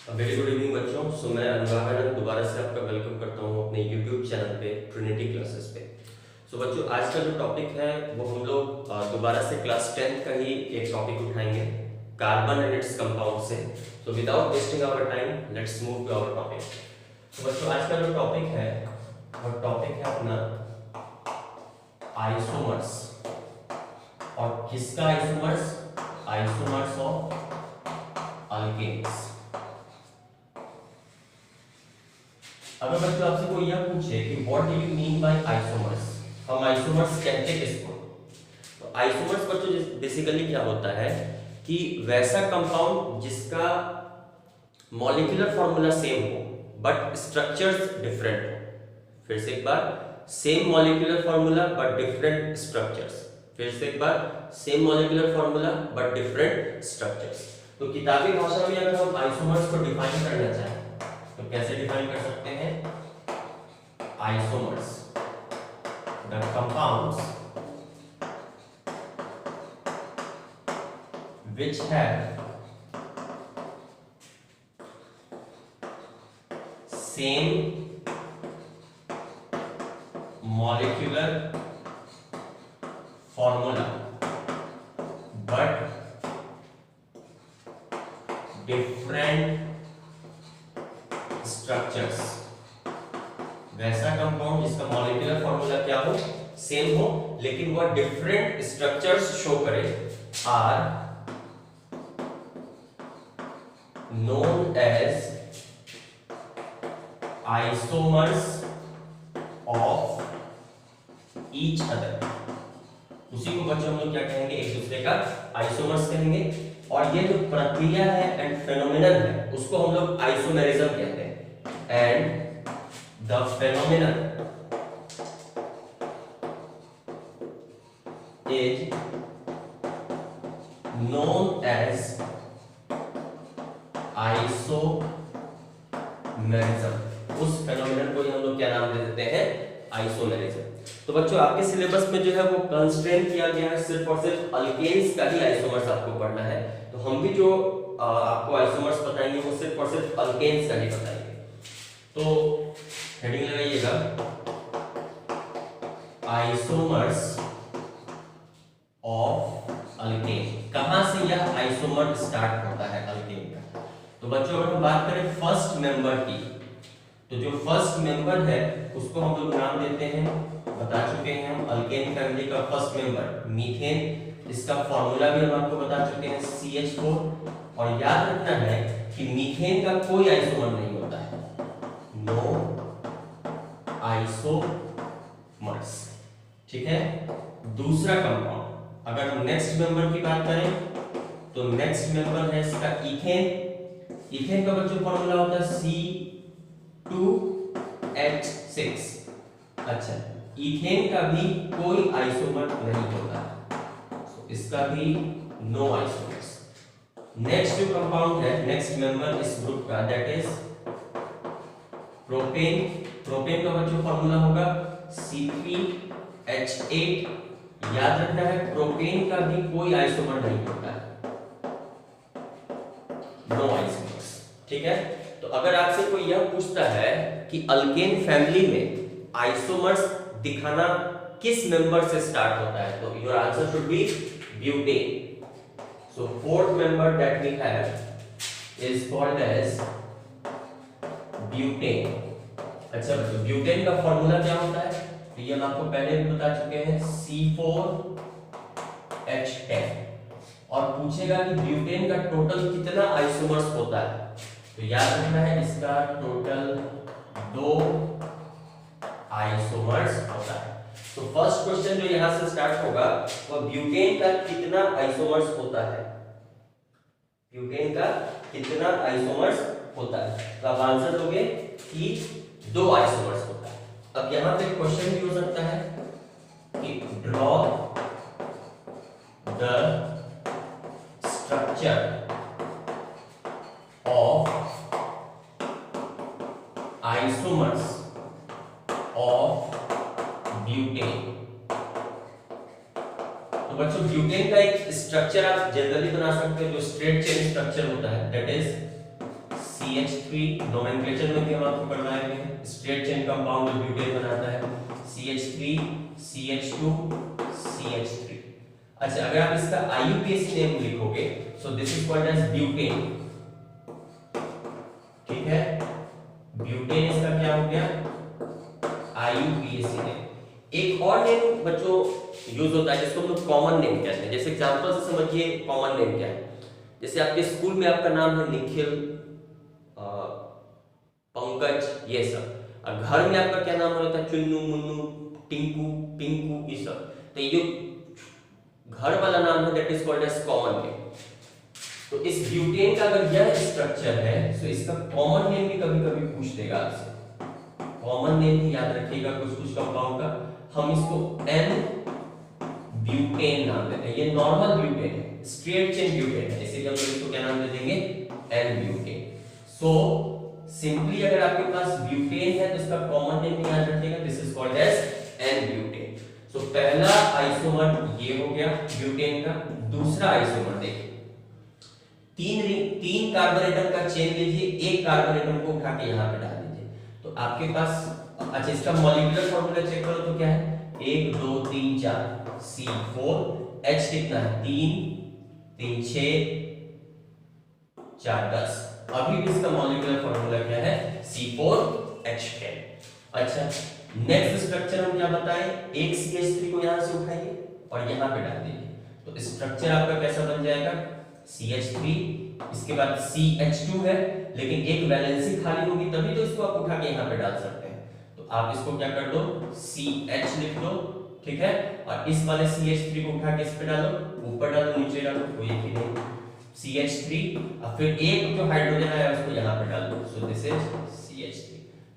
Very good evening बच्चों। मैं अनुराग आनंद दोबारा से आपका वेलकम करता हूँ अपने यूट्यूब चैनल पे ट्रिनिटी क्लासेस पे। बच्चों, आज का जो टॉपिक है वो हम लोग दोबारा से क्लास 10 का ही एक टॉपिक उठाएंगे, कार्बन एंड इट्स कंपाउंड से। Without wasting our time let's move to our topic. बच्चों, आज का जो टॉपिक है वो टॉपिक है अपना आइसोमर्स। और किसका आइसोमर्स? Isomers of alkanes. अगर बच्चों आपसे कोई यह पूछे कि what do you mean by isomers, हम आइसोमर्स कहते किसको? तो आइसोमर्स बच्चों बेसिकली क्या होता है कि वैसा कंपाउंड जिसका मॉलिक्यूलर फॉर्मूला सेम हो बट स्ट्रक्चर्स डिफरेंट हो। फिर से एक बार, same molecular formula but different structures. फिर से एक बार, same molecular formula but different structures. तो किताबी भाषा में अगर हम आइसोमर्स को डिफाइन करना चाहें तो कैसे डिफाइन कर सकते हैं? Isomers, the compounds which have same molecular formula but different structures. वैसा कंपाउंड जिसका मॉलिक्यूलर फॉर्मूला क्या हो, सेम हो, लेकिन वह डिफरेंट स्ट्रक्चर्स शो करे, are known as isomers of each other. उसी को बच्चों हम लोग क्या कहेंगे? एक दूसरे का आइसोमर्स कहेंगे। और ये जो प्रक्रिया है एंड फेनोमेनन है उसको हम लोग आइसोमेरिज्म कहते हैं। And the phenomenon is known as isomerism। उस फेनोमेनन को हम लोग क्या नाम दे देते हैं? आइसोमेरिज्म। तो बच्चों आपके सिलेबस में जो है वो कंस्ट्रेन किया गया है सिर्फ और सिर्फ अल्केन्स का ही आइसोमर्स आपको पढ़ना है। तो हम भी जो आपको आइसोमर्स बताएंगे वो सिर्फ और सिर्फ अल्केन्स का ही बताएंगे। तो हेडिंग लगाइएगा, आइसोमर्स ऑफ अल्केन। कहां से यह आइसोमर स्टार्ट होता है अल्केन का? तो बच्चों अगर हम बात करें फर्स्ट मेंबर की, तो जो फर्स्ट मेंबर है उसको हम लोग नाम देते हैं, बता चुके हैं हम, अल्केन फैमिली का फर्स्ट मेंबर मीथेन। इसका फॉर्मूला भी हम आपको बता चुके हैं, CH4। और याद रखना है कि मीथेन का कोई आइसोमर नहीं होता है, नो आइसोमर्स। ठीक है। दूसरा कंपाउंड, अगर हम नेक्स्ट मेंबर की बात करें तो नेक्स्ट मेंबर है इसका इथेन। इथेन का बच्चों फॉर्मूला होता है C2H6। अच्छा, इथेन का भी कोई आइसोमर नहीं होता, तो इसका भी नो आइसोमर्स। नेक्स्ट जो कंपाउंड है, नेक्स्ट मेंबर इस ग्रुप का, दैट इज प्रोपेन। प्रोपेन का बच्चों फॉर्मूला होगा C3H8। याद रखना है प्रोपेन का भी कोई आइसोमर नहीं होता है, नो आइसोमर्स। ठीक है। तो अगर आपसे कोई यह पूछता है कि अल्केन फैमिली में आइसोमर्स दिखाना किस मेंबर से स्टार्ट होता है, तो your answer should be butane. So fourth member that we have is called as butane. अच्छा, ब्यूटेन का फॉर्मूला क्या होता है? तो ये हम आपको पहले भी बता चुके हैं, C4H10। और पूछेगा कि ब्यूटेन का टोटल कितना आइसोमर्स होता है, तो याद रखना है इसका टोटल 2 आइसोमर्स होता है। तो फर्स्ट क्वेश्चन जो यहां से स्टार्ट होगा वो ब्यूटेन का कितना आइसोमर्स होता है, ब्यूटेन का कितना आइसोमर्स होता है। तो आप आंसर दोगे कि 2 आइसोमर्स होता है। अब यहां पे क्वेश्चन भी हो सकता है कि draw the structure of isomers of butane. तो बच्चों ब्यूटेन का एक स्ट्रक्चर आप जनरली बना सकते हो जो स्ट्रेट चेन स्ट्रक्चर होता है, दैट इज CH3 नोमेनक्लेचर में भी हम आपको पढ़ाए हुए हैं, स्ट्रेट चेन कंपाउंड जो ब्यूटेन बनाता है, CH3 CH2 CH3। अच्छा, अगर आप इसका IUPAC नेम लिखोगे, so this is called as butane, ठीक है। ब्यूटेन इसका क्या हो गया, IUPAC नेम। एक और नेम बच्चों यूज होता है जिसको हम लोग कॉमन नेम कहते हैं। जैसे एग्जांपल से समझिए कॉमन नेम क्या है। जैसे आपके स्कूल में आपका नाम है निखिल, पंकज, ये सब। और घर में आपका क्या नाम होता है, चुन्नू, मुन्नू, टिंकू, पिंकू, ये सब। तो ये जो घर वाला नाम है that is called as common name. तो इस ब्यूटेन का अगर यह स्ट्रक्चर है तो इसका कॉमन नेम भी कभी कभी पूछ देगा आपसे। कॉमन नेम भी याद रखिएगा कुछ कुछ कंपाउंड का। हम इसको N ब्यूटेन नाम देते हैं। ये नॉर्मल ब्यूटेन है, स्ट्रेट चेन ब्यूटेन है, इसीलिए हम लोग इसको क्या नाम दे देंगे, N ब्यूटेन। सो सिंपली अगर आपके पास ब्यूटेन है तो इसका कॉमन नेम भी याद रखिएगा, this is called as N butane. So पहला आइसोमर ये हो गया ब्यूटेन का। दूसरा आइसोमर देखिए, तीन कार्बन एटम का चेन लीजिए, एक कार्बन एटम को उठा के यहाँ पे डाल दीजिए, तो आपके पास, अच्छा इसका मॉलिक्यूलर फॉर्मूला चेक करो तो क्या है, 1 2 3 4 C4, H कितना है, 3 3 6 4 10। अभी भी इसका मॉलिक्यूलर फॉर्मूला क्या है, C4H10। अच्छा, नेक्स्ट स्ट्रक्चर हम क्या बताएं, एक CH3 को यहां से उठाइए और यहां पे डाल दीजिए, तो स्ट्रक्चर आपका कैसा बन जाएगा, CH3, इसके बाद CH2 है, लेकिन एक वैलेंसी खाली होगी तभी तो इसको आप उठा के यहाँ पे डाल सकते हैं। तो आप इसको क्या कर दो, CH लिख दो, ठीक है। और इस वाले CH3 को उठा के इस पे डालो, ऊपर डालो, नीचे डालो, कोई एक ही नहीं, CH3। और फिर एक जो हाइड्रोजन है उसको यहाँ पे डाल दो, सो दिस इज CH3।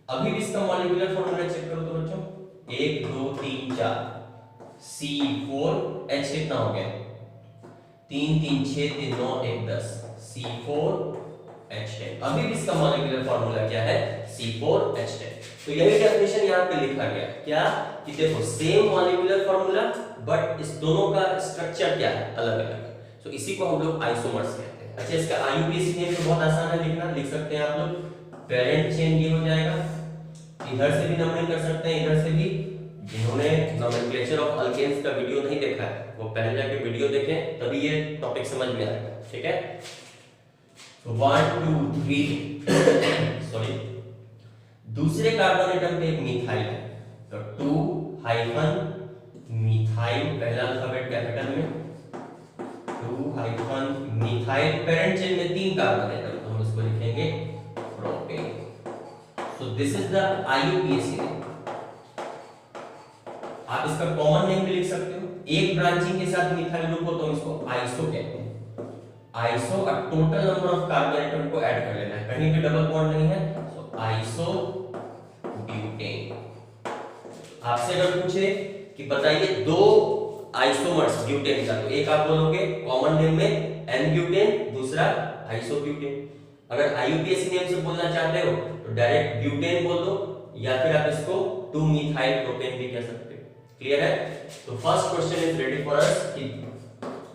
अभी भी इसका मॉलिक्यूलर फॉर्मूला चेक करो तो बच्चों, 1 2 3 4 C4H कितना हो गया, 3 3 6 3 9 1 10 C4H10। अभी भी इसका मॉलिक्यूलर फार्मूला क्या है, C4H10। तो यही डेफिनेशन यहाँ पे लिखा गया क्या, कि देखो सेम मॉलिक्यूलर फार्मूला बट इस दोनों का स्ट्रक्चर क्या है, अलग अलग। तो इसी को हम लोग आइसोमर्स कहते हैं। अच्छा, इसका IUPAC नेम तो बहुत आसान है लिखना, लिख सकते हैं आप लोग, पेरेंट चेन ये हो जाएगा, इधर से भी नंबरिंग कर सकते हैं, इधर से भी। जिन्होंने नोमेनक्लेचर ऑफ अल्केन्स का वीडियो नहीं देखा है वो पहले जाके वीडियो देखें, तभी ये टॉपिक समझ में आएगा, ठीक है। तो 1 2 3 सॉरी, दूसरे कार्बन एटम पे एक मिथाइल है, तो 2 हाइफन मिथाइल, पहला अल्फाबेट कैपिटल में, 2 हाइफन मिथाइल। पेरेंट चेन में 3 कार्बन एटम, तो हम इसको लिखेंगे propane. So this is the IUPAC name. आप इसका कॉमन नेम भी लिख सकते हो, एक ब्रांचिंग के साथ मिथाइल ग्रुप हो तो हम इसको आइसो कहते हैं। आइसो और total number of carbon atom को ऐड कर लेना है, कहीं भी डबल बॉन्ड नहीं है, सो आइसो ब्यूटेन। आपसे अगर पूछे कि बताइए दो आइसोमर्स ब्यूटेन का, तो एक आप बोलोगे कॉमन नेम में N ब्यूटेन, दूसरा आइसो ब्यूटेन। अगर IUPAC नेम से बोलना चाहते हो तो डायरेक्ट ब्यूटेन बोल दो, या फिर आप इसको 2 मिथाइल प्रोपेन भी कह सकते हो। क्लियर है। तो first question is ready for us कि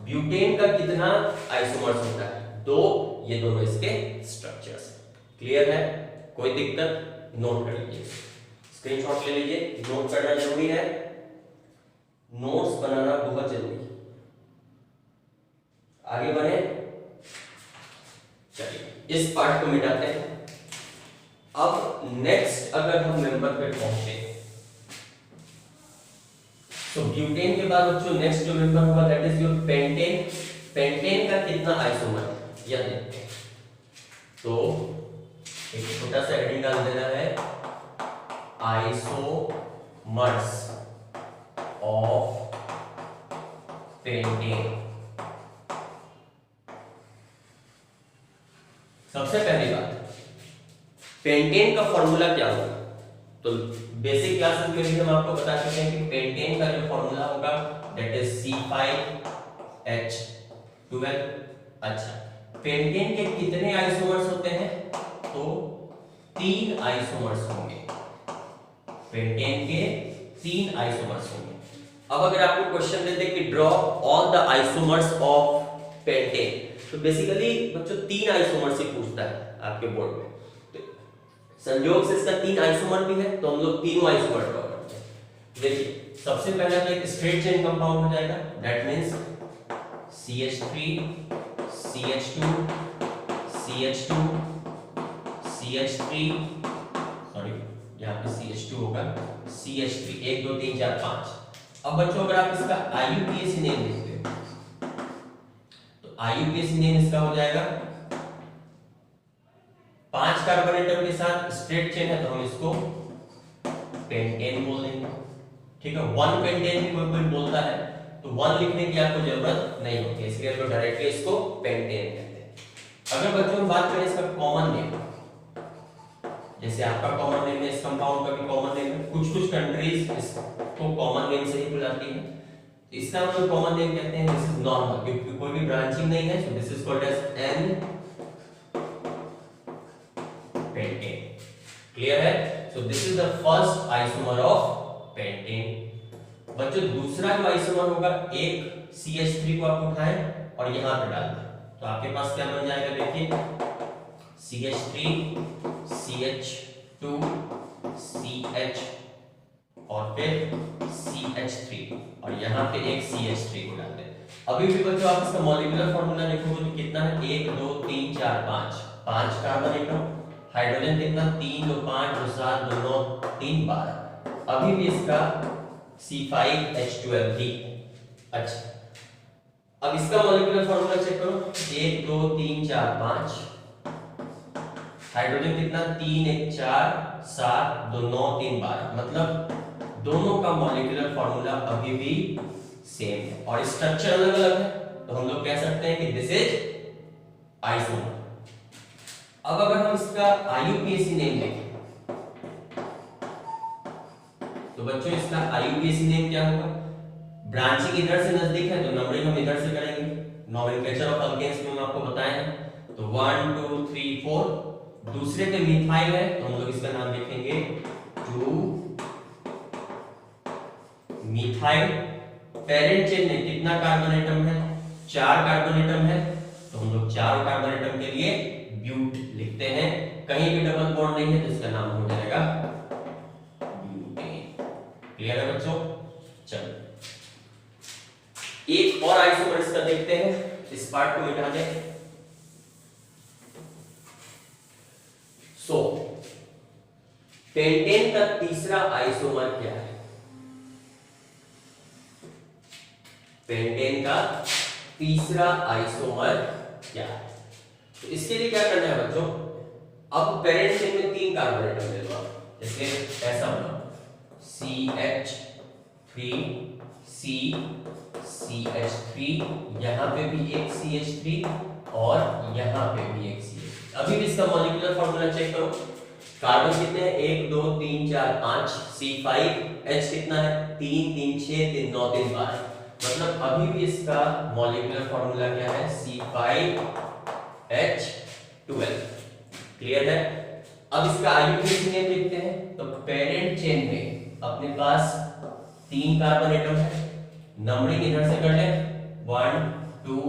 ब्यूटेन का कितना आइसोमर्स होता है, 2, ये दोनों इसके स्ट्रक्चर्स। क्लियर है, कोई दिक्कत, नोट कर लीजिए, स्क्रीनशॉट ले लीजिए, नोट करना जरूरी है, नोट्स बनाना बहुत जरूरी है। आगे बढ़े, चलिए इस पार्ट को मिटाते हैं। अब नेक्स्ट अगर हम मेंबर पे पहुंचे तो ब्यूटेन के बाद बच्चों नेक्स्ट जो मेंबर होगा that is your pentane. Pentane का कितना आइसोमर यह देखते हैं। तो एक छोटा सा हेडिंग डाल देना है, आइसोमर्स ऑफ पेंटेन। सबसे पहली बात, पेंटेन का फॉर्मूला क्या होगा। तो बेसिक क्लासेस में भी हम आपको बता चुके हैं कि पेंटेन का जो फॉर्मूला होगा दैट इज C5H12। अच्छा, पेंटेन के कितने आइसोमर्स होते हैं, तो 3 आइसोमर्स होंगे। पेंटेन के 3 आइसोमर्स होंगे। अब अगर आपको क्वेश्चन दे दे कि draw all the isomers of pentane, तो बेसिकली बच्चों 3 आइसोमर से पूछता है आपके बोर्ड में, तो संयोग से इसका 3 आइसोमर भी है, तो हम लोग तीनों आइसोमर ड्रॉ करते हैं। देखिए सबसे पहला तो एक स्ट्रेट चेन कंपाउंड हो जाएगा, that means CH3 CH2 CH2 CH3, sorry यहाँ पे CH2 होगा, CH3 1 2 3 4 5। अब बच्चों अगर आप इसका IUPAC नेम देखते हो तो IUPAC नेम इसका हो जाएगा 5 कार्बन एटम के साथ स्ट्रेट चेन है तो हम इसको पेंटेन बोल देंगे, ठीक है। 1 पेंटेन भी कोई बोलता है तो 1 लिखने की आपको जरूरत नहीं होती, इसलिए हम डायरेक्टली इसको पेंटेन कहते हैं। अगर बच्चों हम बात करें इसका कॉमन नेम, जैसे आपका कॉमन नेम है, इस कंपाउंड का भी कॉमन नेम है, कुछ कंट्रीज इसको कॉमन नेम से ही बुलाती है, तो इसका हम लोग कॉमन नेम कहते हैं दिस इज नॉर्मल, क्योंकि कोई भी ब्रांचिंग नहीं है, so this is called as N pentane. Clear है? So this is the first isomer of pentane. बच्चों दूसरा जो आइसोमर होगा, एक CH3 को आप उठाएं और यहां पे डाल दें, तो आपके पास क्या बन जाएगा, देखिए CH3 CH2 CH और फिर CH3 और यहाँ पे एक CH3 को डाल दें। अभी भी बच्चों आप इसका मॉलिक्यूलर फार्मूला देखोगे तो कितना है, 1 2 3 4 5 कार्बन एटम, हाइड्रोजन कितना 3 2 5 2 7 2 9 3 12। अभी भी इसका C5H12 ही। अच्छा अब इसका मॉलिक्यूलर फार्मूला चेक करो, 1 2 3 4 5, हाइड्रोजन कितना 3 1 4 7 2 9 3 12, मतलब दोनों का मॉलिक्यूलर फार्मूला अभी भी सेम है और स्ट्रक्चर अलग अलग है, तो हम लोग कह सकते हैं कि दिस इज आइसोमर। अब अगर हम इसका IUPAC नेम देखें तो बच्चों इसका IUPAC नेम क्या होगा, ब्रांचिंग इधर से नजदीक है तो नंबरिंग हम इधर से करेंगे, नोमेनक्लेचर ऑफ अल्केन्स में हम आपको बताए हैं, तो 1 2 3 4, दूसरे पे मिथाइल है तो हम लोग इसका नाम लिखेंगे 2 मिथाइल। पेरेंट चेन में कितना कार्बन एटम है, 4 कार्बन एटम है, तो हम लोग 4 कार्बन एटम के लिए ब्यूट लिखते हैं, कहीं भी डबल बॉन्ड नहीं है तो इसका नाम हो जाएगा ब्यूटेन। क्लियर है बच्चों? चलो एक और आइसोमर इसका देखते हैं, इस पार्ट को मिटा दें। सो पेंटेन का तीसरा आइसोमर क्या है, पेंटेन का तीसरा आइसोमर क्या है, तो इसके लिए क्या करना है बच्चों, अब पेरेंट चेन में 3 कार्बन एटम ले लो आप, जैसे ऐसा बनाओ CH3 C CH3, यहां पे भी एक CH3 और यहां पे भी एक CH3। अभी भी इसका मॉलिक्यूलर फार्मूला चेक करो, कार्बन कितने हैं 1 2 3 4 5, C5H कितना है 3 3 6 3 9 3 12, मतलब अभी भी इसका मॉलिक्यूलर फार्मूला क्या है C5H12। क्लियर है? अब इसका IUPAC नेम देखते हैं, तो पेरेंट चेन में अपने पास 3 कार्बन एटम है, नंबरिंग इधर से कर ले 1 2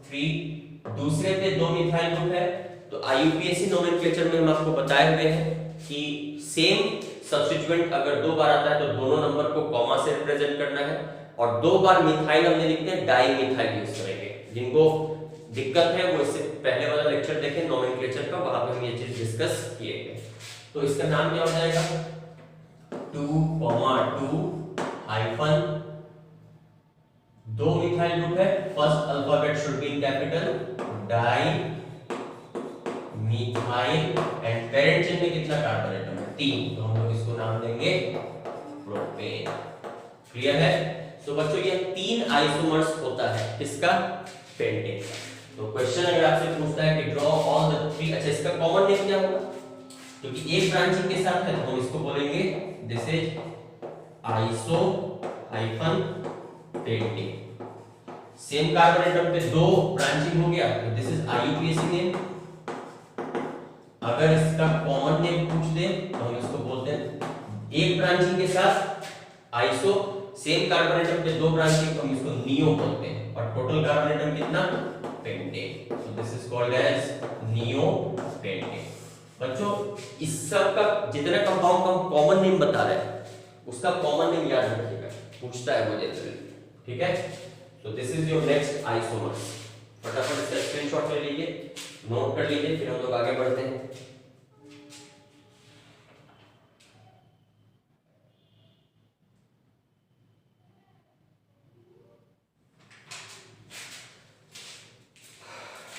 3, दूसरे पे 2 मिथाइल ग्रुप है, तो IUPAC नोमेनक्लेचर में हम आपको बताए हुए हैं कि सेम सब्स्टिट्यूएंट अगर 2 बार आता है तो दोनों नंबर को कॉमा से रिप्रेजेंट करना है, और 2 बार मिथाइल हमने लिखते हैं डाई मिथाइल यूज करेंगे। जिनको दिक्कत है वो इससे पहले वाला लेक्चर देखें नोमेनक्लेचर का, वहां पे हम ये चीज डिस्कस किए थे। तो इसका नाम क्या हो जाएगा 2, 2 2 मिथाइल ग्रुप है, first alphabet should be in capital, di methyl, and parent chain में कितना कार्बन एटम है 3, तो हम लोग इसको नाम देंगे प्रोपेन। क्लियर है? तो बच्चों ये 3 आइसोमर्स होता है किसका, पेंटेन का। तो क्वेश्चन अगर आपसे पूछता है कि ड्रॉ ऑल द 3, अच्छा इसका कॉमन नेम क्या होगा, क्योंकि एक ब्रांचिंग के साथ है तो हम इसको बोलेंगे this is iso hyphen pentane. Same carbon atom पे 2 ब्रांचिंग हो गया तो दिस इज IUPAC नेम। अगर इसका कॉमन नेम पूछ दे तो हम इसको बोलते हैं एक ब्रांचिंग के साथ आइसो, सेम कार्बन एटम पे 2 ब्रांचिंग तो हम इसको नियो बोलते हैं, और टोटल कार्बन एटम कितना pentane. So this is called as neopentane. बच्चों इस सब का जितने कंपाउंड का हम कॉमन नेम बता रहे हैं उसका कॉमन नेम याद रखिएगा, पूछता है वो जनरली, ठीक है। So this is your next isomers. फटाफट इसका स्क्रीनशॉट ले लीजिए, नोट कर लीजिए, फिर हम लोग आगे बढ़ते हैं।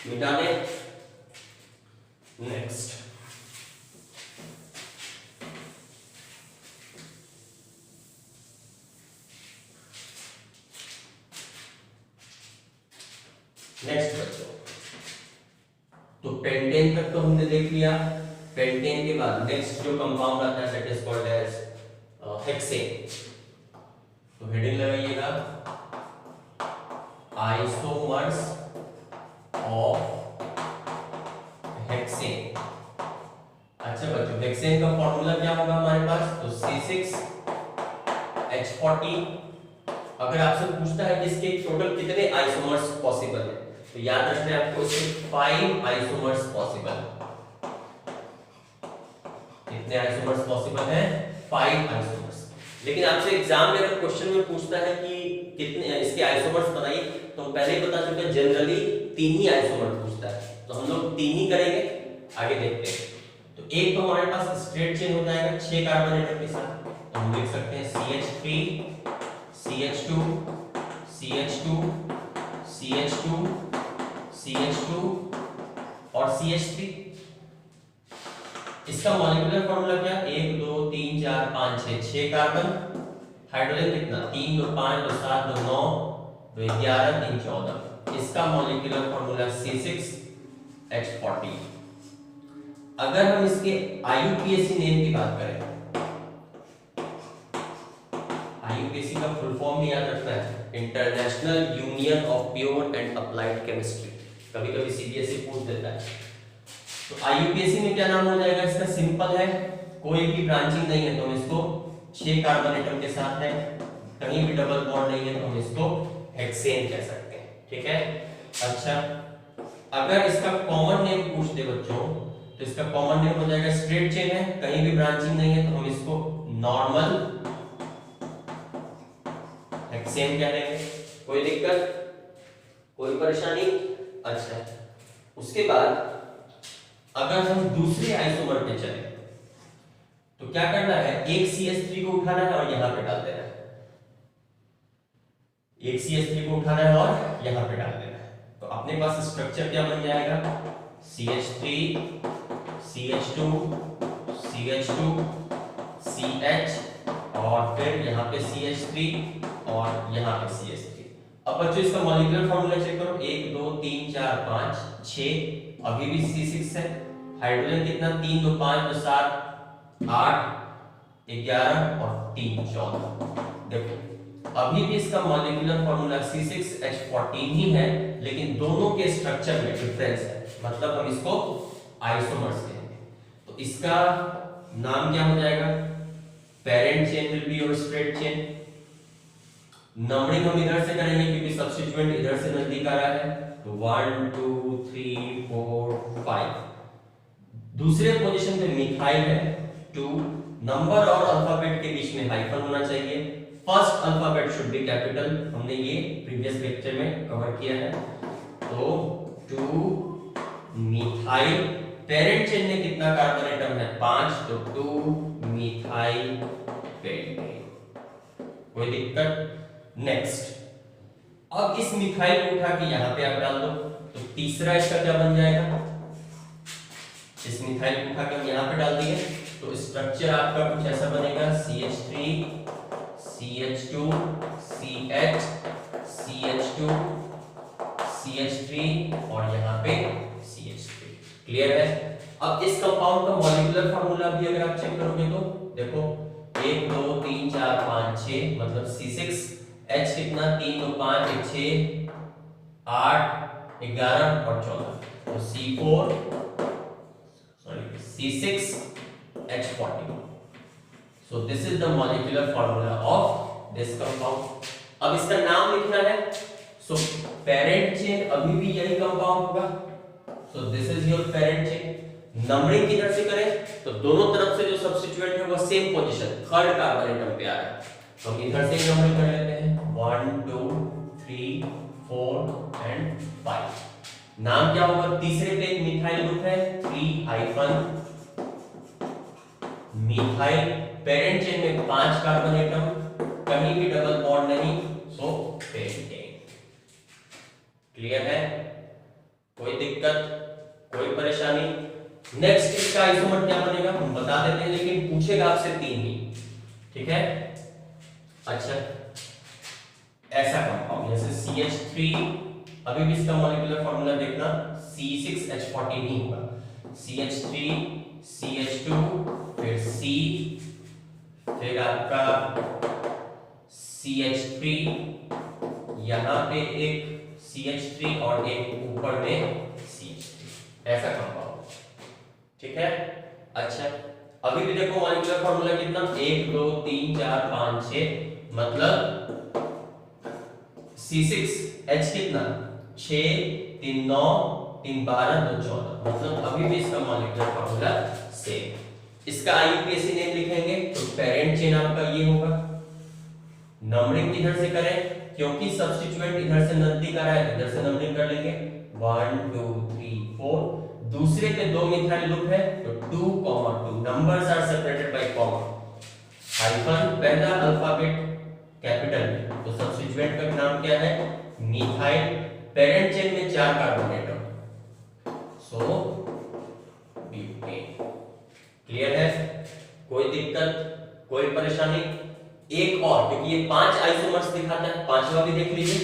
मिटा दे। नेक्स्ट बच्चों, तो पेंटेन तक तो हमने देख लिया। पेंटेन के बाद नेक्स्ट जो कंपाउंड आता है that is called as hexane. तो हेडिंग लगाइएगा आइसोमर्स ऑफ हेक्सेन। अच्छा बच्चों हेक्सेन का फॉर्मूला क्या होगा हमारे पास, तो C6H14। अगर आपसे पूछता है कि इसके टोटल कितने आइसोमर्स पॉसिबल है तो याद रखना है आपको इसके 5 आइसोमर्स पॉसिबल। कितने आइसोमर्स पॉसिबल है, 5 आइसोमर्स। लेकिन आपसे एग्जाम में अगर क्वेश्चन में पूछता है कि कितने इसके आइसोमर्स बताइए तो हम पहले ही बता चुके हैं जनरली 3 ही आइसोमर पूछता है, तो हम लोग 3 ही करेंगे। आगे देखते हैं। तो एक तो हमारे पास स्ट्रेट चेन हो जाएगा 6 कार्बन एटम के साथ, तो हम लिख सकते हैं CH3 CH2 CH2 CH2 CH2 और CH3। इसका मॉलिक्यूलर फॉर्मूला क्या, 1 2 3 4 5 6 कार्बन, हाइड्रोजन कितना 3 2 5 2 7 2 9 2 11 3 14। इसका मॉलिक्यूलर फॉर्मूला C6H14। अगर हम इसके IUPAC नेम की बात करें, IUPAC का फुल फॉर्म भी याद रखना है, international union of pure and applied chemistry. कभी कभी CBSE पूछ देता है। तो IUPAC में क्या नाम हो जाएगा इसका, सिंपल है, कोई भी ब्रांचिंग नहीं है तो हम इसको 6 कार्बन एटम के साथ है, कहीं भी डबल बॉन्ड नहीं है तो हम इसको हेक्सेन कह सकते हैं, ठीक है। अच्छा अगर इसका कॉमन नेम पूछ दे बच्चों तो इसका कॉमन नेम हो जाएगा, स्ट्रेट चेन है, कहीं भी ब्रांचिंग नहीं है तो हम इसको नॉर्मल हेक्सेन कह देंगे। कोई दिक्कत, कोई परेशानी। अच्छा उसके बाद अगर हम दूसरे आइसोमर पे चले तो क्या करना है, एक CH3 को उठाना है और यहां पे डाल देना है, एक CH3 को उठाना है और यहां पे डाल देना है। तो अपने पास स्ट्रक्चर क्या बन जाएगा, CH3 CH2 CH2 CH और फिर यहाँ पे CH3 और यहाँ पे CH3। अब बच्चों इसका मॉलिक्यूलर फॉर्मूला चेक करो, 1 2 3 4 5 6, अभी भी C6 है। हाइड्रोजन कितना 3 2 5 2 7 8 11 और 3 14। देखो अभी भी इसका मॉलिक्यूलर फॉर्मूला C6H14 ही है, लेकिन दोनों के स्ट्रक्चर में डिफरेंस है, मतलब हम इसको आइसोमर्स कहेंगे। तो इसका नाम क्या हो जाएगा, parent chain will be your straight chain. Numbering हम इधर से करेंगे क्योंकि सब्स्टिट्यूएंट इधर से नजदीक आ रहा है, तो 1 2 3 4 5। दूसरे पोजीशन पे मिथाइल है 2, नंबर और अल्फाबेट के बीच में हाइफन होना चाहिए, first alphabet should be capital, हमने ये प्रीवियस लेक्चर में कवर किया है। तो 2 मिथाइल, पेरेंट चेन में कितना कार्बन एटम है 5, तो 2 मिथाइल पेंटेन। कोई दिक्कत। नेक्स्ट अब इस मिथाइल को उठा के यहां पे आप डाल दो, तो तीसरा इसका क्या बन जाएगा, इस मिथाइल को उठा के हम यहां पे डाल दिए तो स्ट्रक्चर आपका कुछ ऐसा बनेगा, CH3 CH2 CH CH2 CH3 और यहाँ पे CH3। क्लियर है। अब इस कंपाउंड का मॉलिक्यूलर फार्मूला भी अगर आप चेक करोगे तो देखो 1 2 3 4 5 6, मतलब C6H कितना 3 2 5 1 6 8 11 और 14, तो C6H14। So this is the molecular formula of this compound. अब इसका नाम लिखना है, so पेरेंट चेन अभी भी यही कंपाउंड होगा, सो this is your parent chain. Numbering किधर से करें तो दोनों तरफ से जो सब्स्टिट्यूएंट है वो same position third carbon atom पे आ रहा है, तो हम इधर से नंबरिंग कर लेते हैं 1 2 3 4 एंड 5। नाम क्या होगा? तीसरे पे एक मिथाइल ग्रुप है 3 हाइफन मिथाइल, पेरेंट चेन में 5 कार्बन एटम, कहीं भी डबल बॉन्ड नहीं, सो पेंटेन। क्लियर है? कोई दिक्कत, कोई परेशानी? नेक्स्ट इसका आइसोमर क्या बनेगा हम बता देते हैं, लेकिन पूछेगा आपसे 3 ही, ठीक है? अच्छा, ऐसा कंपाउंड जैसे CH3, अभी भी इसका मॉलिक्यूलर फार्मूला देखना, C6H40 नहीं होगा, CH3 CH2 फिर C, फिर आपका CH3, यहां पे एक CH3 और एक ऊपर में CH3, ऐसा कंपाउंड, ठीक है? अच्छा, अभी भी देखो मॉलिक्यूलर फार्मूला कितना 1 2 3 4 5 6, मतलब C6H कितना 6 3 9 3 12 2 14, मतलब अभी भी इसका मॉलिक्यूलर फार्मूला सेम। इसका IUPAC नेम लिखेंगे तो पेरेंट चेन आपका ये होगा। नंबरिंग किधर से करें? क्योंकि सब्स्टिट्यूएंट इधर से नजदीक आ रहा है, इधर से नंबरिंग कर लेंगे 1 2 3 4। दूसरे पे 2 मिथाइल ग्रुप है तो 2, 2 numbers are separated by comma, hyphen पहला अल्फाबेट कैपिटल में, तो सब्स्टिट्यूएंट का नाम क्या है? मिथाइल, पेरेंट चेन में 4 कार्बन एटम, सो ब्यूटेन। क्लियर है? कोई दिक्कत, कोई परेशानी? एक और, क्योंकि ये 5 आइसोमर्स दिखाता है, पांचवा भी देख लीजिए।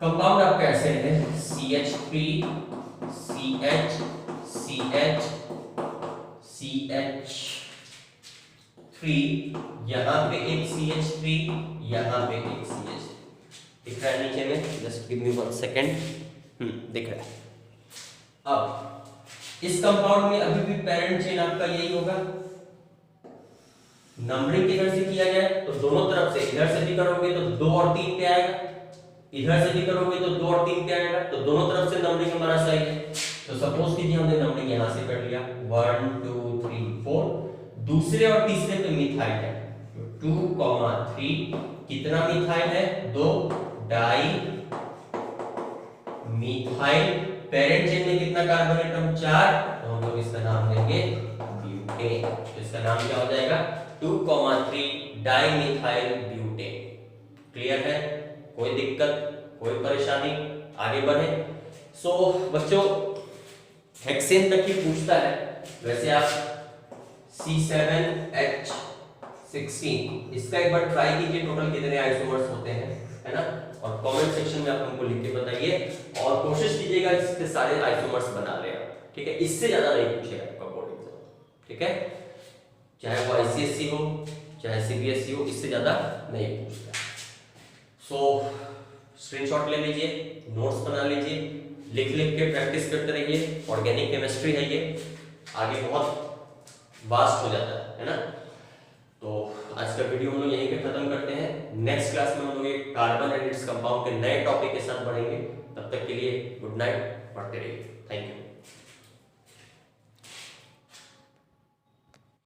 कंपाउंड आपका ऐसे है CH3 CH CH CH3, यहां पे एक CH3, यहां पे एक CH3, दिख रहा है नीचे में? Just give me 1 second. दिख रहा है। अब इस कंपाउंड में अभी भी पेरेंट चेन आपका यही होगा। नंबरिंग किधर से किया जाए तो दोनों तरफ से, इधर से भी करोगे तो 2 और 3 पे आएगा, इधर से भी करोगे तो 2 और 3 पे आएगा, तो दोनों तरफ से नंबरिंग हमारा सही है। तो सपोज कीजिए हमने नंबरिंग यहां से कर लिया 1 2 3 4, दूसरे और तीसरे पे मिथाइल है 2, 3, कितना मिथाइल है? 2 डाई मिथाइल, पेरेंट चेन में कितना कार्बन एटम? 4, तो हम लोग इसका नाम देंगे ब्यूटेन। तो इसका नाम क्या हो जाएगा? 2, 3 डाइमिथाइल ब्यूटेन। क्लियर है? कोई दिक्कत, कोई परेशानी? आगे बढ़े। सो बच्चों हेक्सेन तक ही पूछता है, वैसे आप C7H16 इसका एक बार ट्राई कीजिए, टोटल कितने आइसोमर्स होते हैं, है ना? और कमेंट सेक्शन में आप हमको लिख के बताइए, और कोशिश कीजिएगा इसके सारे आइसोमर्स बना ले आप, ठीक है? इससे ज्यादा नहीं पूछेगा आपका बोर्ड एग्जाम, ठीक है? चाहे वो ICSE हो चाहे CBSE हो, इससे ज्यादा नहीं पूछता। सो स्क्रीनशॉट ले लीजिए, नोट्स बना लीजिए, लिख लिख के प्रैक्टिस करते रहिए। ऑर्गेनिक केमिस्ट्री है ये, आगे बहुत वास्ट हो जाता है ना? तो आज का वीडियो हम लोग यहीं पे खत्म करते हैं। नेक्स्ट क्लास में हम लोग एक कार्बन एंड इट्स कंपाउंड के नए टॉपिक के साथ बढ़ेंगे। तब तक के लिए गुड नाइट, पढ़ते रहिए।